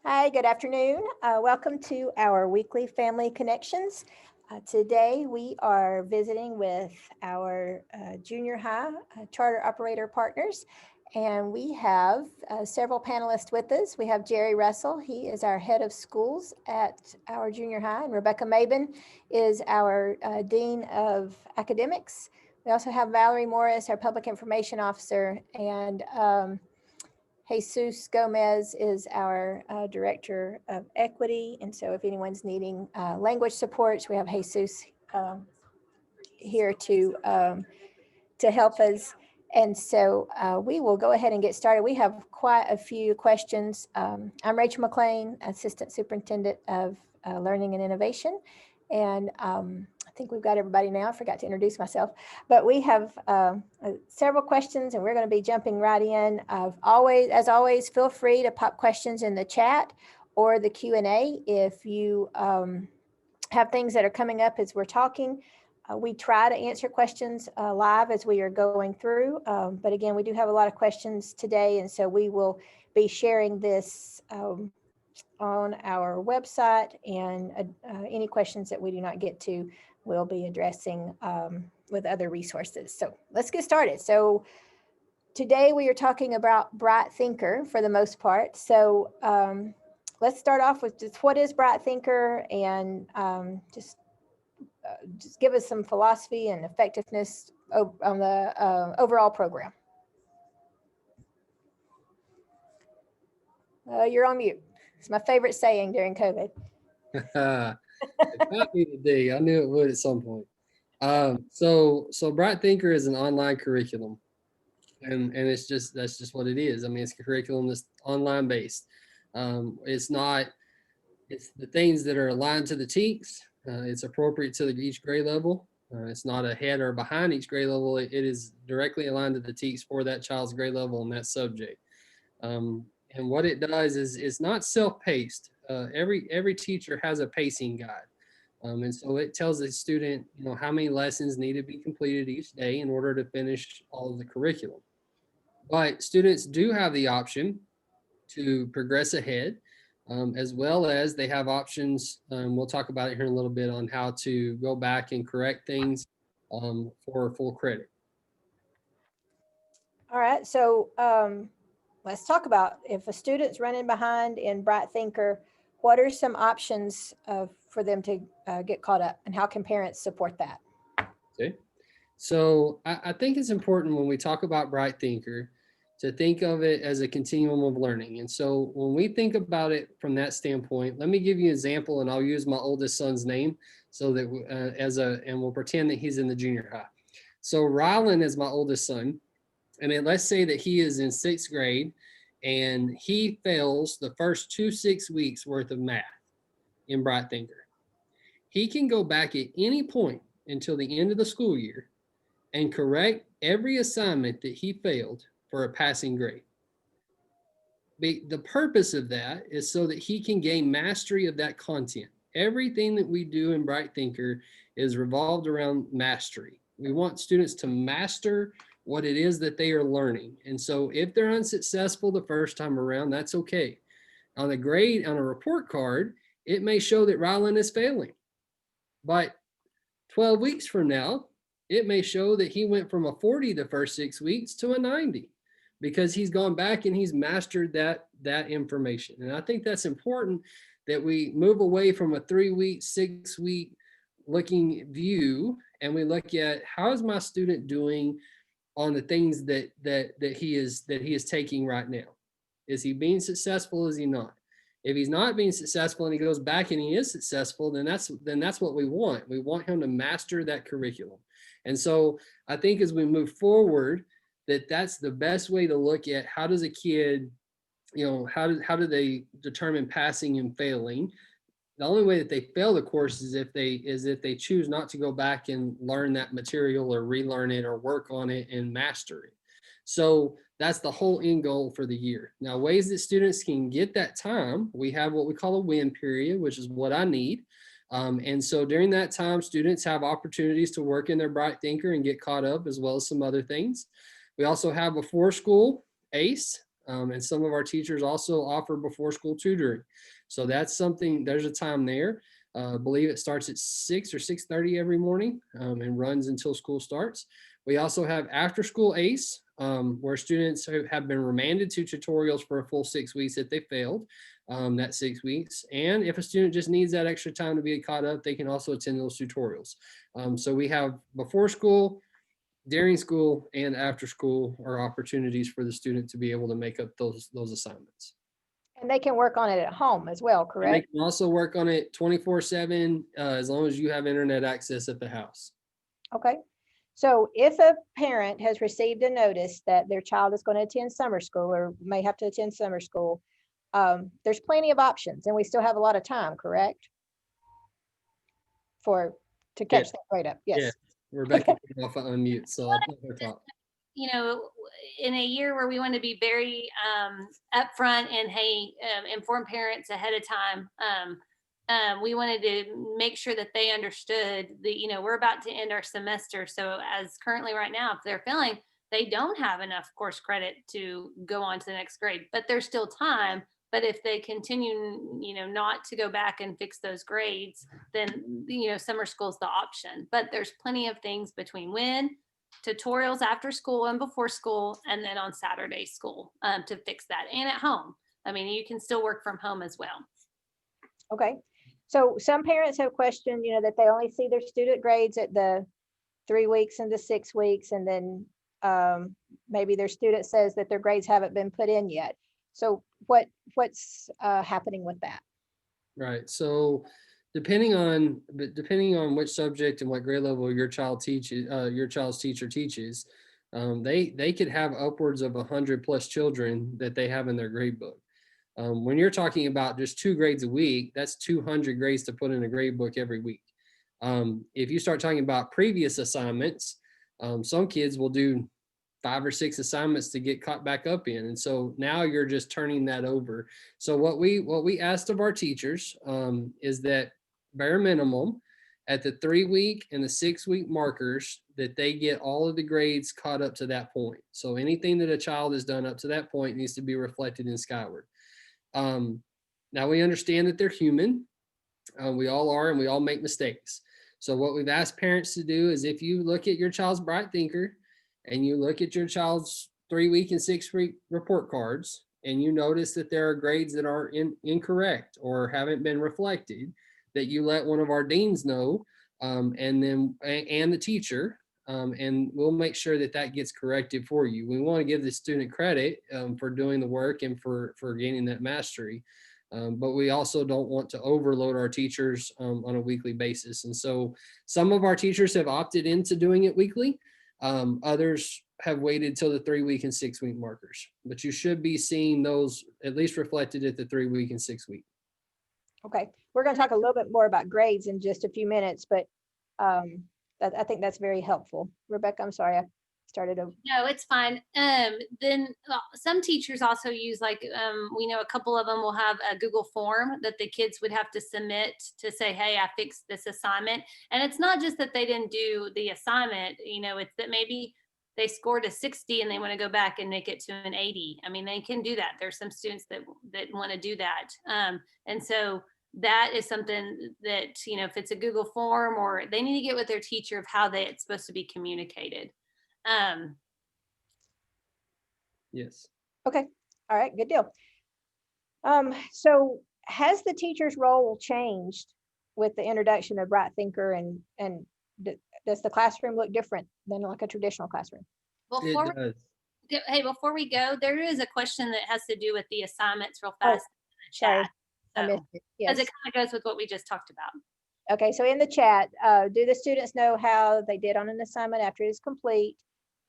Hi, good afternoon. Welcome to our weekly Family Connections. Today we are visiting with our junior high charter operator partners, and we have several panelists with us. We have Jerry Russell, he is our head of schools at our junior high, and Rebecca Mabin is our dean of academics. We also have Valerie Morris, our public information officer, and Jesus Gomez is our Director of Equity. And so if anyone's needing language supports, we have Jesus here to help us. And so we will go ahead and get started. We have quite a few questions. I'm Rachel McLean, Assistant Superintendent of Learning and Innovation. And I think we've got everybody now. I forgot to introduce myself, but we have several questions and we're going to be jumping right in. As always, feel free to pop questions in the chat or the Q&A if you have things that are coming up as we're talking. We try to answer questions live as we are going through, but again, we do have a lot of questions today, and so we will be sharing this on our website, and any questions that we do not get to, we'll be addressing with other resources. So let's get started. So today we are talking about BrightThinker for the most part. So let's start off with just what is BrightThinker, and just give us some philosophy and effectiveness on the overall program. You're on mute. It's my favorite saying during COVID. It might be today. I knew it would at some point. So BrightThinker is an online curriculum, and that's just what it is. I mean, it's a curriculum that's online based. It's the things that are aligned to the TEKS. It's appropriate to each grade level. It's not ahead or behind each grade level. It is directly aligned to the TEKS for that child's grade level and that subject. And what it does is it's not self-paced. Every teacher has a pacing guide. And so it tells the student, how many lessons need to be completed each day in order to finish all of the curriculum. But students do have the option to progress ahead, as well as they have options. We'll talk about it here in a little bit on how to go back and correct things for full credit. All right, so let's talk about if a student's running behind in BrightThinker, what are some options for them to get caught up, and how can parents support that? Okay, so I think it's important when we talk about BrightThinker to think of it as a continuum of learning. And so when we think about it from that standpoint, let me give you an example, and I'll use my oldest son's name so that and we'll pretend that he's in the junior high. So Rylan is my oldest son. And let's say that he is in 6th grade and he fails the first 6 weeks worth of math in BrightThinker. He can go back at any point until the end of the school year and correct every assignment that he failed for a passing grade. The purpose of that is so that he can gain mastery of that content. Everything that we do in BrightThinker is revolved around mastery. We want students to master what it is that they are learning. And so if they're unsuccessful the first time around, that's okay. On a report card, it may show that Rylan is failing. But 12 weeks from now, it may show that he went from a 40 the first 6 weeks to a 90 because he's gone back and he's mastered that information. And I think that's important that we move away from a 3-week, 6-week looking view, and we look at how is my student doing on the things that he is taking right now. Is he being successful? Is he not? If he's not being successful and he goes back and he is successful, then that's what we want. We want him to master that curriculum. And so I think as we move forward, that's the best way to look at how does a kid, how do they determine passing and failing? The only way that they fail the course is if they choose not to go back and learn that material or relearn it or work on it and master it. So that's the whole end goal for the year. Now, ways that students can get that time, we have what we call a win period, which is what I need. And so during that time, students have opportunities to work in their BrightThinker and get caught up, as well as some other things. We also have before school ACE. And some of our teachers also offer before school tutoring. So that's something, there's a time there. I believe it starts at 6 or 6:30 every morning and runs until school starts. We also have after school ACE, where students have been remanded to tutorials for a full 6 weeks if they failed that 6 weeks. And if a student just needs that extra time to be caught up, they can also attend those tutorials. So we have before school, during school, and after school are opportunities for the student to be able to make up those assignments. And they can work on it at home as well, And they correct? can also work on it 24/7 as long as you have internet access at the house. Okay. So if a parent has received a notice that their child is going to attend summer school or may have to attend summer school, there's plenty of options and we still have a lot of time, correct? To catch Yeah. that grade up. Yeah, Yes. Rebecca came off of unmute, so I'll let her talk. You know, in a year where we want to be very upfront and hey, inform parents ahead of time. We wanted to make sure that they understood that, you know, we're about to end our semester. So as currently right now, if they're feeling they don't have enough course credit to go on to the next grade, but there's still time. But if they continue, you know, not to go back and fix those grades, then, you know, summer school's the option. But there's plenty of things between when tutorials after school and before school, and then on Saturday school to fix that, and at home. I mean, you can still work from home as well. Okay. So some parents have questioned, that they only see their student grades at the 3 weeks and the 6 weeks, and then maybe their student says that their grades haven't been put in yet. So what's happening with that? Right. So depending on which subject and what grade level your child teaches, your child's teacher teaches, they could have upwards of 100 plus children that they have in their grade book. When you're talking about just 2 grades a week, that's 200 grades to put in a grade book every week. If you start talking about previous assignments, some kids will do 5 or 6 assignments to get caught back up in. And so now you're just turning that over. So what we asked of our teachers is that bare minimum at the 3-week and the 6-week markers that they get all of the grades caught up to that point. So anything that a child has done up to that point needs to be reflected in Skyward. Now we understand that they're human. We all are, and we all make mistakes. So what we've asked parents to do is if you look at your child's BrightThinker and you look at your child's 3-week and 6-week report cards, and you notice that there are grades that are incorrect or haven't been reflected, that you let one of our deans know, and the teacher, and we'll make sure that that gets corrected for you. We want to give the student credit for doing the work and for gaining that mastery. But we also don't want to overload our teachers on a weekly basis. And so some of our teachers have opted into doing it weekly. Others have waited till the 3-week and 6-week markers, but you should be seeing those at least reflected at the 3-week and 6-week. Okay, we're going to talk a little bit more about grades in just a few minutes, but I think that's very helpful. Rebecca, I'm sorry, I started over. No, it's fine. Then some teachers also use we know a couple of them will have a Google form that the kids would have to submit to say, hey, I fixed this assignment. And it's not just that they didn't do the assignment, it's that maybe they scored a 60 and they want to go back and make it to an 80. I mean, they can do that. There's some students that want to do that. And so that is something that, if it's a Google form, or they need to get with their teacher of how it's supposed to be communicated. Yes. Okay, all right, good deal. So has the teacher's role changed with the introduction of BrightThinker, and does the classroom look different than like a traditional classroom? Before It does. before we go, there is a question that has to do with the assignments real Oh, fast in the sorry, chat. I missed it. Yes. Because it kind of goes with what we just talked about. Okay, so in the chat, do the students know how they did on an assignment after it is complete?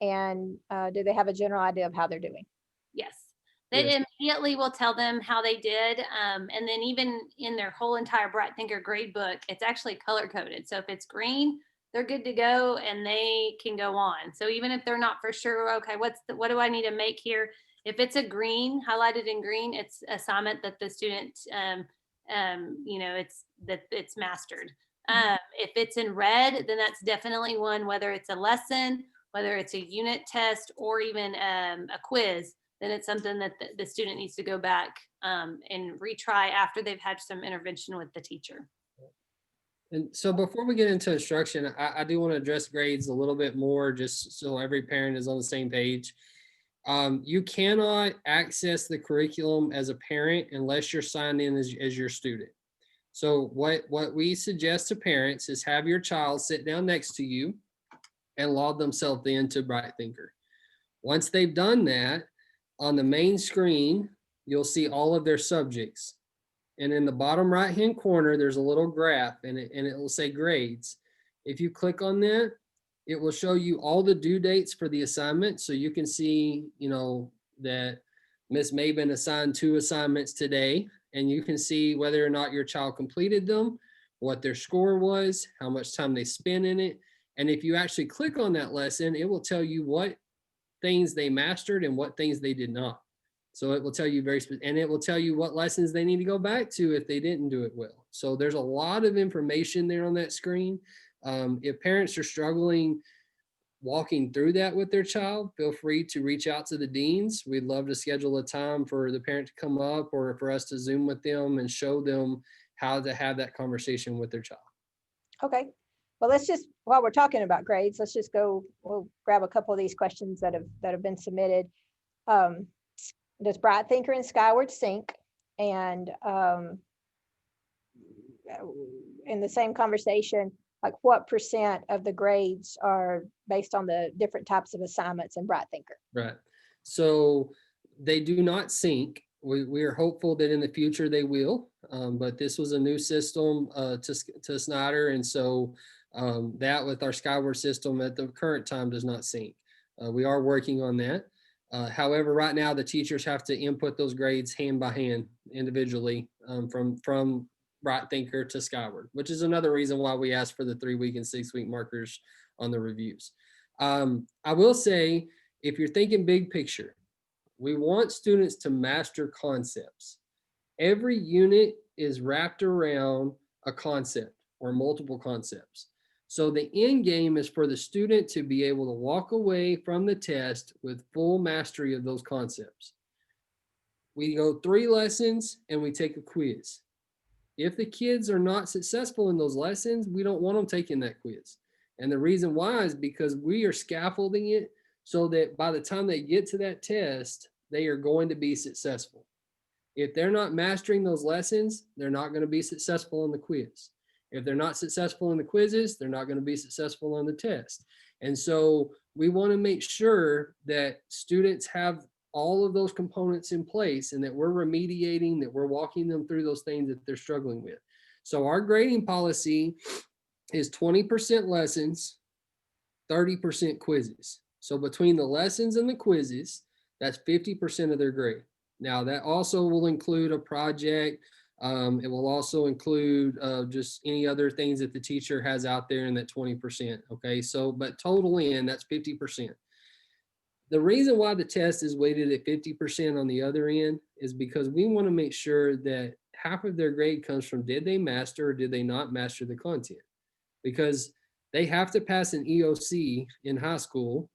And do they have a general idea of how they're doing? Yes. They Yes. immediately will tell them how they did. And then even in their whole entire BrightThinker grade book, it's actually color coded. So if it's green, they're good to go and they can go on. So even if they're not for sure, okay, what do I need to make here? If it's a green, highlighted in green, it's assignment that the student, it's mastered. If it's in red, then that's definitely one, whether it's a lesson, whether it's a unit test, or even a quiz, then it's something that the student needs to go back and retry after they've had some intervention with the teacher. And so before we get into instruction, I do want to address grades a little bit more, just so every parent is on the same page. You cannot access the curriculum as a parent unless you're signed in as your student. So what we suggest to parents is have your child sit down next to you and log themselves into BrightThinker. Once they've done that, on the main screen, you'll see all of their subjects. And in the bottom right-hand corner, there's a little graph and it will say grades. If you click on that, it will show you all the due dates for the assignment. So you can see, that Ms. Maben assigned 2 assignments today, and you can see whether or not your child completed them, what their score was, how much time they spent in it. And if you actually click on that lesson, it will tell you what things they mastered and what things they did not. So it will tell you and it will tell you what lessons they need to go back to if they didn't do it well. So there's a lot of information there on that screen. If parents are struggling walking through that with their child, feel free to reach out to the deans. We'd love to schedule a time for the parent to come up or for us to Zoom with them and show them how to have that conversation with their child. Okay. Well, let's just, while we're talking about grades, let's just we'll grab a couple of these questions that have been submitted. Does BrightThinker and Skyward sync? And in the same conversation, like what % of the grades are based on the different types of assignments in BrightThinker? Right. So they do not sync. We are hopeful that in the future they will, but this was a new system to Snyder. And so that with our Skyward system at the current time does not sync. We are working on that. However, right now the teachers have to input those grades hand by hand individually from BrightThinker to Skyward, which is another reason why we ask for the 3-week and 6-week markers on the reviews. I will say, if you're thinking big picture, we want students to master concepts. Every unit is wrapped around a concept or multiple concepts. So the end game is for the student to be able to walk away from the test with full mastery of those concepts. We go 3 lessons and we take a quiz. If the kids are not successful in those lessons, we don't want them taking that quiz. And the reason why is because we are scaffolding it so that by the time they get to that test, they are going to be successful. If they're not mastering those lessons, they're not going to be successful in the quiz. If they're not successful in the quizzes, they're not going to be successful on the test. And so we want to make sure that students have all of those components in place and that we're remediating, that we're walking them through those things that they're struggling with. So our grading policy is 20% lessons, 30% quizzes. So between the lessons and the quizzes, that's 50% of their grade. Now that also will include a project. It will also include just any other things that the teacher has out there in that 20%. Okay, so but total in, that's 50%. The reason why the test is weighted at 50% on the other end is because we want to make sure that half of their grade comes from did they master or did they not master the content? Because they have to pass an EOC in high school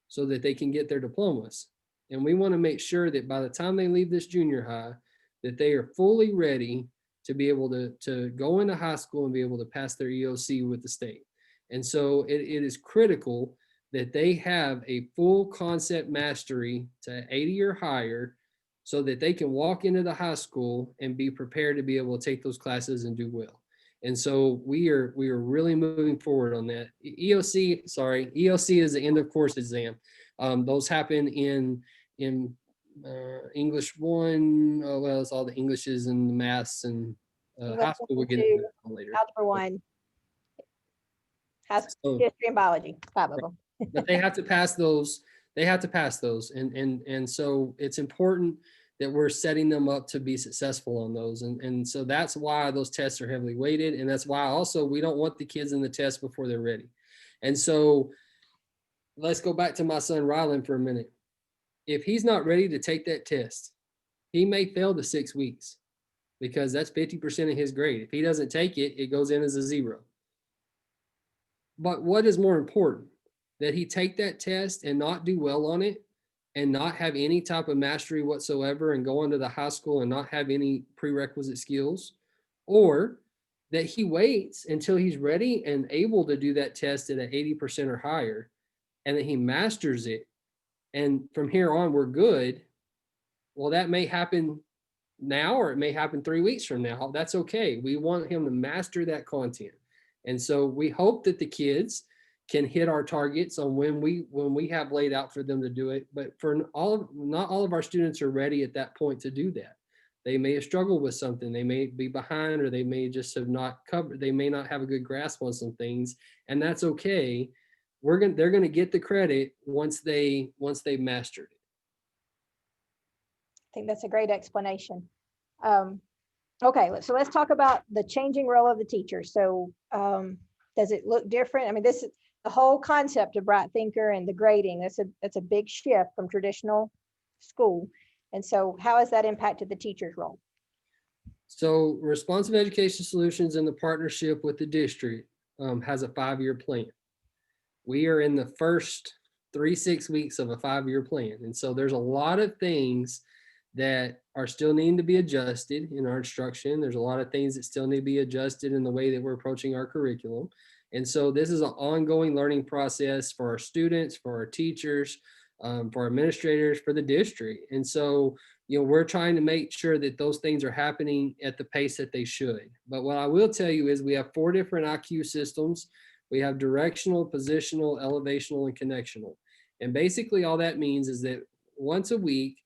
so that they can get their diplomas. And we want to make sure that by the time they leave this junior high, that they are fully ready to be able to go into high school and be able to pass their EOC with the state. And so it is critical that they have a full concept mastery to 80 or higher so that they can walk into the high school and be prepared to be able to take those classes and do well. And so we are really moving forward on that. EOC is the end of course exam. Those happen in English 1. Well, it's all the Englishes and the maths and high school we'll get into that later. Algebra 1. Has So, history and biology, 5 of them. but they have to pass those. They have to pass those. And so it's important that we're setting them up to be successful on those. And so that's why those tests are heavily weighted. And that's why also we don't want the kids in the test before they're ready. And so let's go back to my son, Rylan, for a minute. If he's not ready to take that test, he may fail the 6 weeks because that's 50% of his grade. If he doesn't take it, it goes in as a 0. But what is more important? That he take that test and not do well on it, and not have any type of mastery whatsoever and go into the high school and not have any prerequisite skills, or that he waits until he's ready and able to do that test at an 80% or higher, and that he masters it. And from here on, we're good. Well, that may happen now, or it may happen 3 weeks from now. That's okay. We want him to master that content. And so we hope that the kids can hit our targets on when we have laid out for them to do it. But not all of our students are ready at that point to do that. They may have struggled with something, they may be behind, or they may just have not covered, they may not have a good grasp on some things, and that's okay. They're gonna get the credit once they've mastered it. I think that's a great explanation. Okay, so let's talk about the changing role of the teacher. So does it look different? I mean, this is the whole concept of BrightThinker and the grading. That's a big shift from traditional school. And so how has that impacted the teacher's role? So Responsive Education Solutions, in the partnership with the district, has a 5-year plan. We are in the first 6 weeks of a 5-year plan. And so there's a lot of things that are still needing to be adjusted in our instruction. There's a lot of things that still need to be adjusted in the way that we're approaching our curriculum. And so this is an ongoing learning process for our students, for our teachers, for our administrators, for the district. And so, we're trying to make sure that those things are happening at the pace that they should. But what I will tell you is we have 4 different IQ systems. We have directional, positional, elevational, and connectional. And basically all that means is that once a week,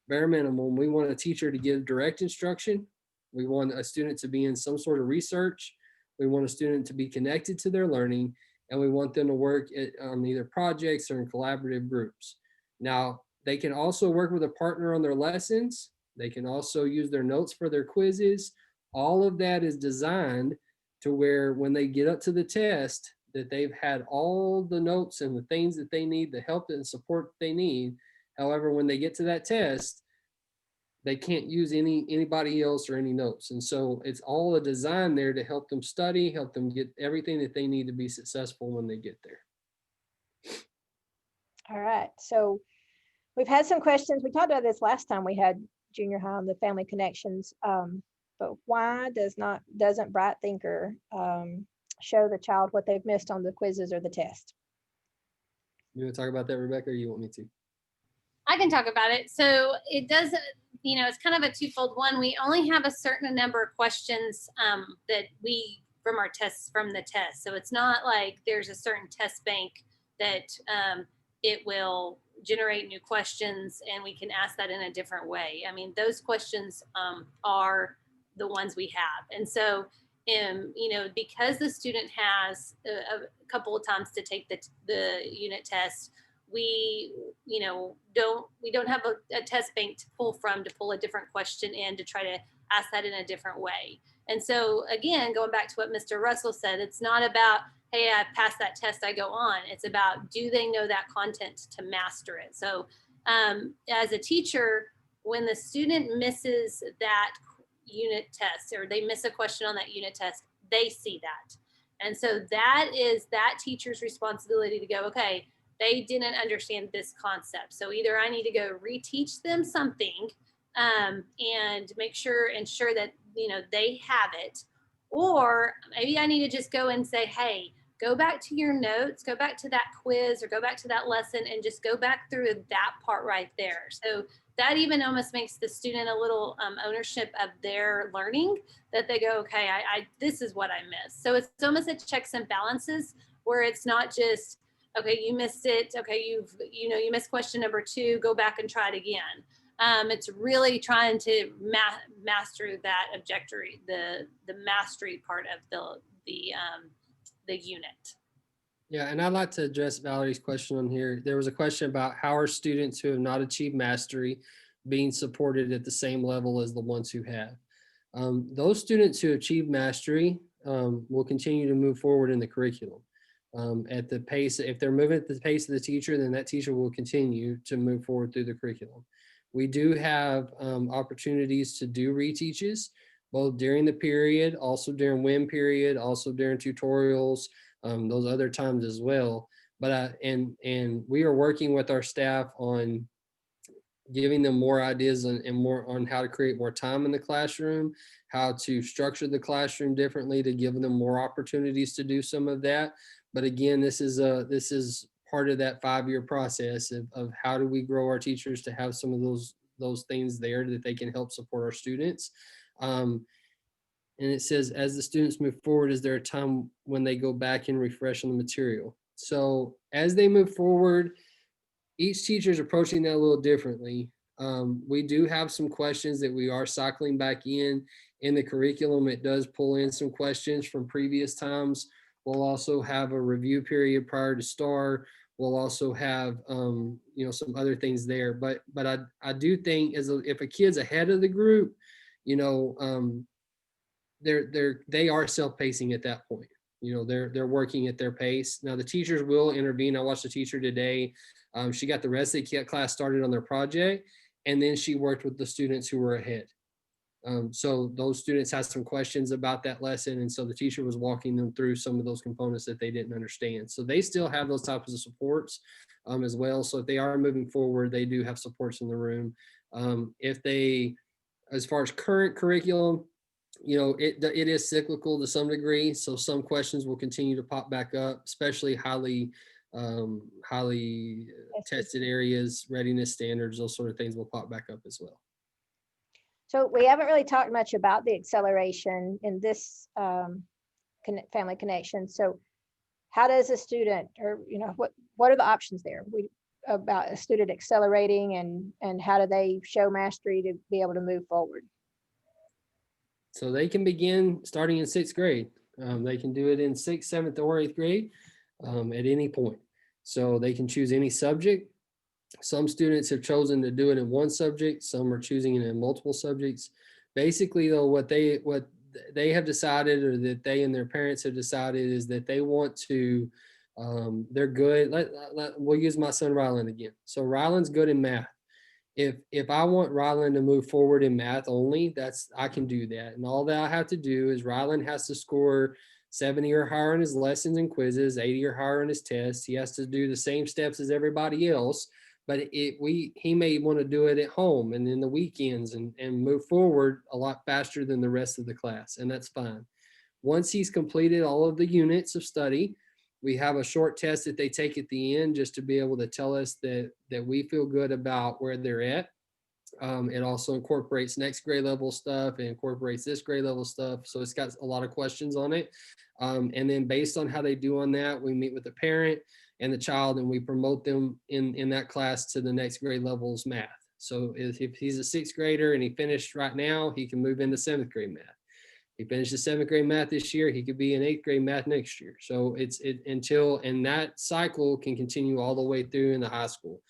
bare minimum, we want a teacher to give direct instruction. We want a student to be in some sort of research. We want a student to be connected to their learning, and we want them to work on either projects or in collaborative groups. Now, they can also work with a partner on their lessons. They can also use their notes for their quizzes. All of that is designed to where when they get up to the test, that they've had all the notes and the things that they need, the help and support they need. However, when they get to that test, they can't use anybody else or any notes. And so it's all a design there to help them study, help them get everything that they need to be successful when they get there. All right, so we've had some questions. We talked about this last time we had junior high on the family connections, but why doesn't BrightThinker show the child what they've missed on the quizzes or the test? You want to talk about that, Rebecca, or you want me to? I can talk about it. So it does, it's kind of a twofold. One, we only have a certain number of questions that we, from our tests, from the test. So it's not like there's a certain test bank that it will generate new questions and we can ask that in a different way. I mean, those questions are the ones we have. And so, because the student has a couple of times to take the unit test, we don't have a test bank to pull from, to pull a different question in to try to ask that in a different way. And so again, going back to what Mr. Russell said, it's not about, hey, I passed that test, I go on. It's about, do they know that content to master it? So as a teacher, when the student misses that unit test, or they miss a question on that unit test, they see that. And so that is that teacher's responsibility to go, okay, they didn't understand this concept. So either I need to go reteach them something and ensure that, they have it, or maybe I need to just go and say, hey, go back to your notes, go back to that quiz, or go back to that lesson and just go back through that part right there. So that even almost makes the student a little ownership of their learning, that they go, okay, this is what I missed. So it's almost a checks and balances, where it's not just, okay, you missed it. Okay, you missed question number 2, go back and try it again. It's really trying to master that objectory, the mastery part of the unit. Yeah, and I'd like to address Valerie's question on here. There was a question about how are students who have not achieved mastery being supported at the same level as the ones who have. Those students who achieve mastery will continue to move forward in the curriculum. At the pace, if they're moving at the pace of the teacher, then that teacher will continue to move forward through the curriculum. We do have opportunities to do reteaches, both during the period, also during WIM period, also during tutorials, those other times as well. But and we are working with our staff on giving them more ideas and more on how to create more time in the classroom, how to structure the classroom differently to give them more opportunities to do some of that. But again, this is part of that 5-year process of how do we grow our teachers to have some of those things there that they can help support our students. And it says, as the students move forward, is there a time when they go back and refresh on the material? So as they move forward, each teacher is approaching that a little differently. We do have some questions that we are cycling back in the curriculum. It does pull in some questions from previous times. We'll also have a review period prior to STAR. We'll also have some other things there. But I do think if a kid's ahead of the group, they are self-pacing at that point. They're working at their pace. Now the teachers will intervene. I watched a teacher today. She got the rest of the class started on their project, and then she worked with the students who were ahead. So those students had some questions about that lesson, and so the teacher was walking them through some of those components that they didn't understand. So they still have those types of supports as well. So if they are moving forward, they do have supports in the room. As far as current curriculum, it is cyclical to some degree. So some questions will continue to pop back up, especially highly tested areas, readiness standards, those sort of things will pop back up as well. So we haven't really talked much about the acceleration in this family connection. So how does a student, or what are the options there about a student accelerating, and how do they show mastery to be able to move forward? So they can begin starting in 6th grade. They can do it in 6th, 7th, or 8th grade at any point. So they can choose any subject. Some students have chosen to do it in one subject. Some are choosing it in multiple subjects. Basically, though, what they have decided, or that they and their parents have decided, is that they want to, they're good. We'll use my son Rylan again. So Rylan's good in math. If I want Rylan to move forward in math only, I can do that. And all that I have to do is Rylan has to score 70 or higher on his lessons and quizzes, 80 or higher on his tests. He has to do the same steps as everybody else, but he may want to do it at home and in the weekends and move forward a lot faster than the rest of the class. And that's fine. Once he's completed all of the units of study, we have a short test that they take at the end just to be able to tell us that we feel good about where they're at. It also incorporates next grade level stuff. It incorporates this grade level stuff. So it's got a lot of questions on it. And then based on how they do on that, we meet with the parent and the child, and we promote them in that class to the next grade levels math. So if he's a 6th grader and he finished right now, he can move into 7th grade math. He finished the 7th grade math this year, he could be in 8th grade math next year. So and that cycle can continue all the way through in the high school.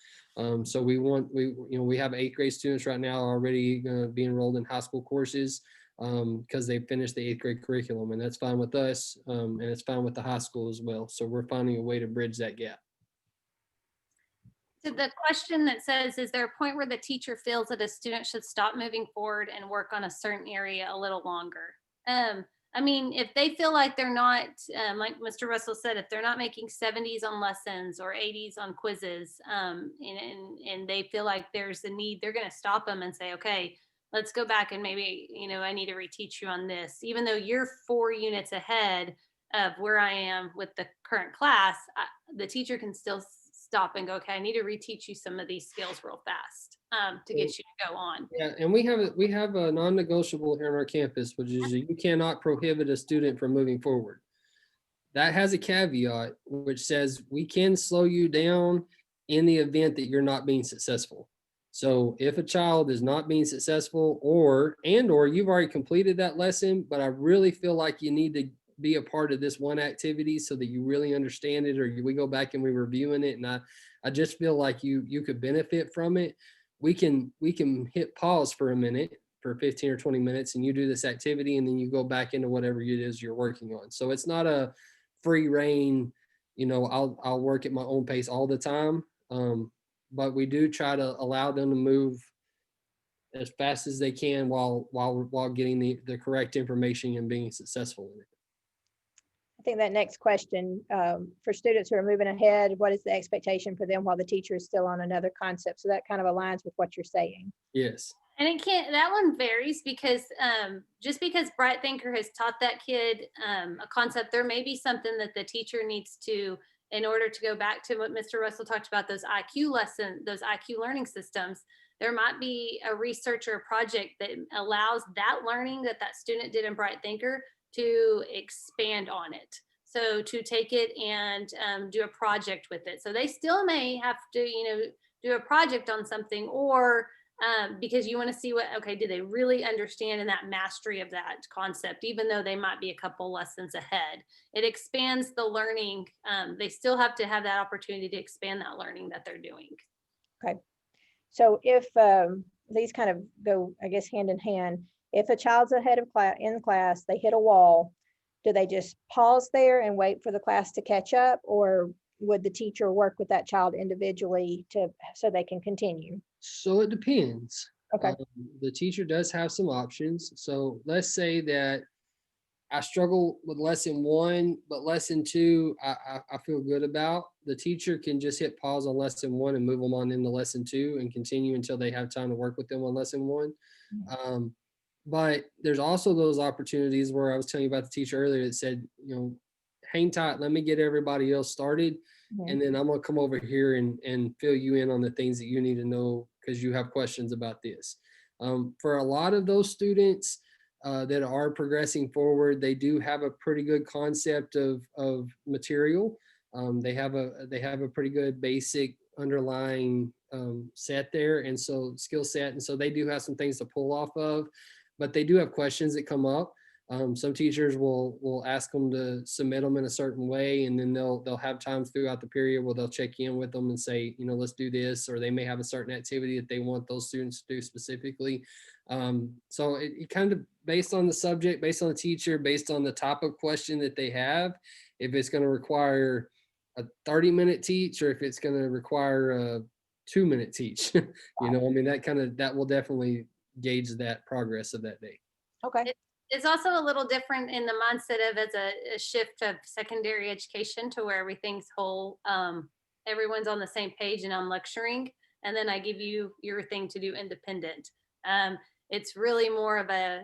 So we have 8th grade students right now already going to be enrolled in high school courses because they finished the 8th grade curriculum, and that's fine with us, and it's fine with the high school as well. So we're finding a way to bridge that gap. So the question that says, is there a point where the teacher feels that a student should stop moving forward and work on a certain area a little longer? I mean, if they feel like they're not, like Mr. Russell said, if they're not making 70s on lessons or 80s on quizzes, and they feel like there's a need, they're going to stop them and say, okay, let's go back and maybe, I need to reteach you on this. Even though you're 4 units ahead of where I am with the current class, the teacher can still stop and go, okay, I need to reteach you some of these skills real fast to get you to go on. Yeah, and we have a non-negotiable here on our campus, which is you cannot prohibit a student from moving forward. That has a caveat which says we can slow you down in the event that you're not being successful. So if a child is not being successful, or you've already completed that lesson, but I really feel like you need to be a part of this one activity so that you really understand it, or we go back and we're reviewing it, and I just feel like you could benefit from it. We can hit pause for a minute, for 15 or 20 minutes, and you do this activity, and then you go back into whatever it is you're working on. So it's not a free reign, I'll work at my own pace all the time. But we do try to allow them to move as fast as they can while getting the correct information and being successful in it. I think that next question, for students who are moving ahead, what is the expectation for them while the teacher is still on another concept? So that kind of aligns with what you're saying. Yes. And it can't, that one varies because just because BrightThinker has taught that kid a concept, there may be something that the teacher needs to, in order to go back to what Mr. Russell talked about, those IQ learning systems, there might be a research or a project that allows that learning that that student did in BrightThinker to expand on it. So to take it and do a project with it. So they still may have to, do a project on something, or because you want to see okay, do they really understand in that mastery of that concept, even though they might be a couple lessons ahead. It expands the learning. They still have to have that opportunity to expand that learning that they're doing. Okay. So if these kind of go, I guess, hand in hand, if a child's ahead of in class, they hit a wall, do they just pause there and wait for the class to catch up, or would the teacher work with that child individually so they can continue? So it depends. Okay. The teacher does have some options. So let's say that I struggle with lesson 1, but lesson 2, I feel good about. The teacher can just hit pause on lesson 1 and move them on into lesson 2 and continue until they have time to work with them on lesson 1. But there's also those opportunities where I was telling you about the teacher earlier that said, hang tight, let me get everybody else started. And then I'm gonna come over here and fill you in on the things that you need to know because you have questions about this. For a lot of those students that are progressing forward, they do have a pretty good concept of material. They have a pretty good basic underlying set there, and so skill set, and so they do have some things to pull off of, but they do have questions that come up. Some teachers will ask them to submit them in a certain way, and then they'll have times throughout the period where they'll check in with them and say, let's do this, or they may have a certain activity that they want those students to do specifically. So it kind of based on the subject, based on the teacher, based on the type of question that they have, if it's going to require a 30-minute teach or if it's going to require a 2-minute teach, that will definitely gauge that progress of that day. Okay. It's also a little different in the mindset of as a shift of secondary education to where everything's whole, everyone's on the same page and I'm lecturing, and then I give you your thing to do independent. It's really more of a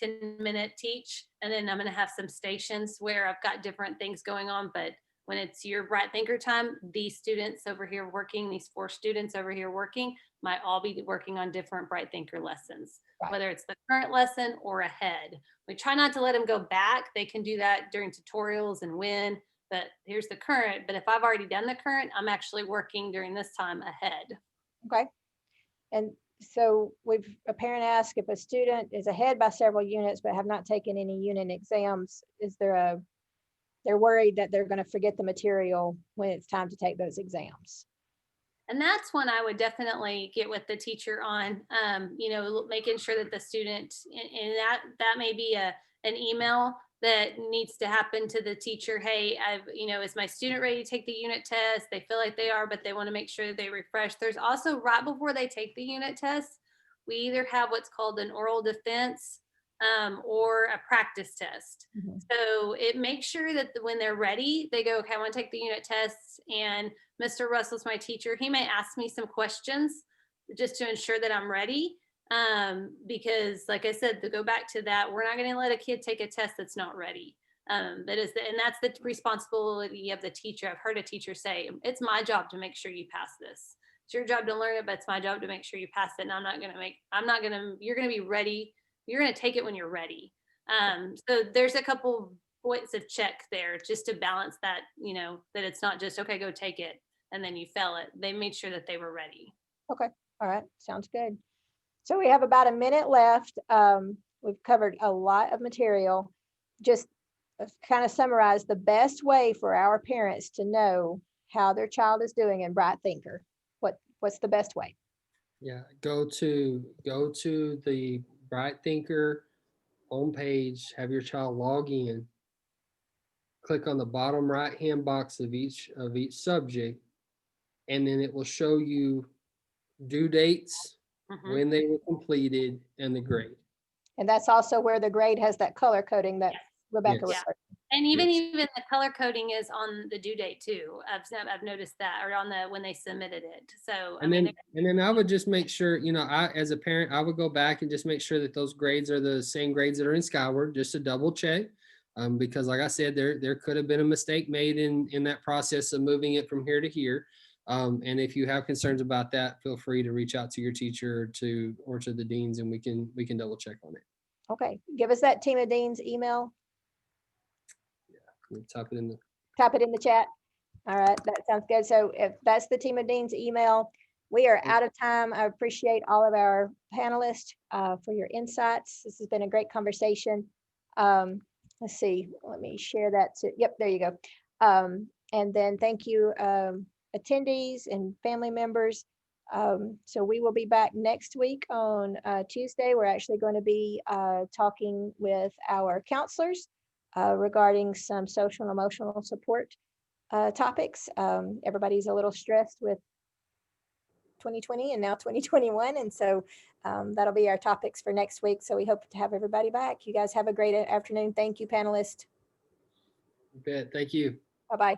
10-minute teach, and then I'm going to have some stations where I've got different things going on. But when it's your BrightThinker time, these students over here working, these 4 students over here working, might all be working on different BrightThinker lessons, right, whether it's the current lesson or ahead. We try not to let them go back. They can do that during tutorials and when, but here's the current. But if I've already done the current, I'm actually working during this time ahead. Okay. And so a parent asked if a student is ahead by several units but have not taken any unit exams, they're worried that they're going to forget the material when it's time to take those exams. And that's when I would definitely get with the teacher on, making sure that the student, and that may be an email that needs to happen to the teacher. Hey, is my student ready to take the unit test? They feel like they are, but they want to make sure that they refresh. There's also, right before they take the unit test, we either have what's called an oral defense or a practice test. Mm-hmm. So it makes sure that when they're ready, they go, okay, I want to take the unit tests, and Mr. Russell's my teacher. He may ask me some questions just to ensure that I'm ready. Because like I said, to go back to that, we're not going to let a kid take a test that's not ready. And that's the responsibility of the teacher. I've heard a teacher say, it's my job to make sure you pass this. It's your job to learn it, but it's my job to make sure you pass it. And you're going to be ready. You're going to take it when you're ready. So there's a couple points of check there just to balance that, that it's not just, okay, go take it, and then you fail it. They made sure that they were ready. Okay. All right. Sounds good. So we have about a minute left. We've covered a lot of material. Just kind of summarize the best way for our parents to know how their child is doing in BrightThinker. What's the best way? Yeah, go to the BrightThinker homepage, have your child log in, click on the bottom right-hand box of each subject, and then it will show you due dates, when they were completed, and the grade. And that's also where the grade has that color coding that Rebecca referred to. And even Yes. even the color coding is on the due date too. I've noticed that, or on the when they submitted it. So I And mean, then I would just make sure, I, as a parent, I would go back and just make sure that those grades are the same grades that are in Skyward, just to double check. Because like I said, there could have been a mistake made in that process of moving it from here to here. And if you have concerns about that, feel free to reach out to your teacher or to the deans, and we can double check on it. Okay, give us that Team of Dean's email. We'll type it in the. Type it in the chat. All right, that sounds good. So if that's the Team of Dean's email, we are out of time. I appreciate all of our panelists for your insights. This has been a great conversation. Let's see, let me share that to, yep, there you go. And then thank you, attendees and family members. So we will be back next week on Tuesday. We're actually going to be talking with our counselors regarding some social and emotional support topics. Everybody's a little stressed with 2020 and now 2021. And so that'll be our topics for next week. So we hope to have everybody back. You guys have a great afternoon. Thank you, panelists. Bet. Thank you. Bye-bye.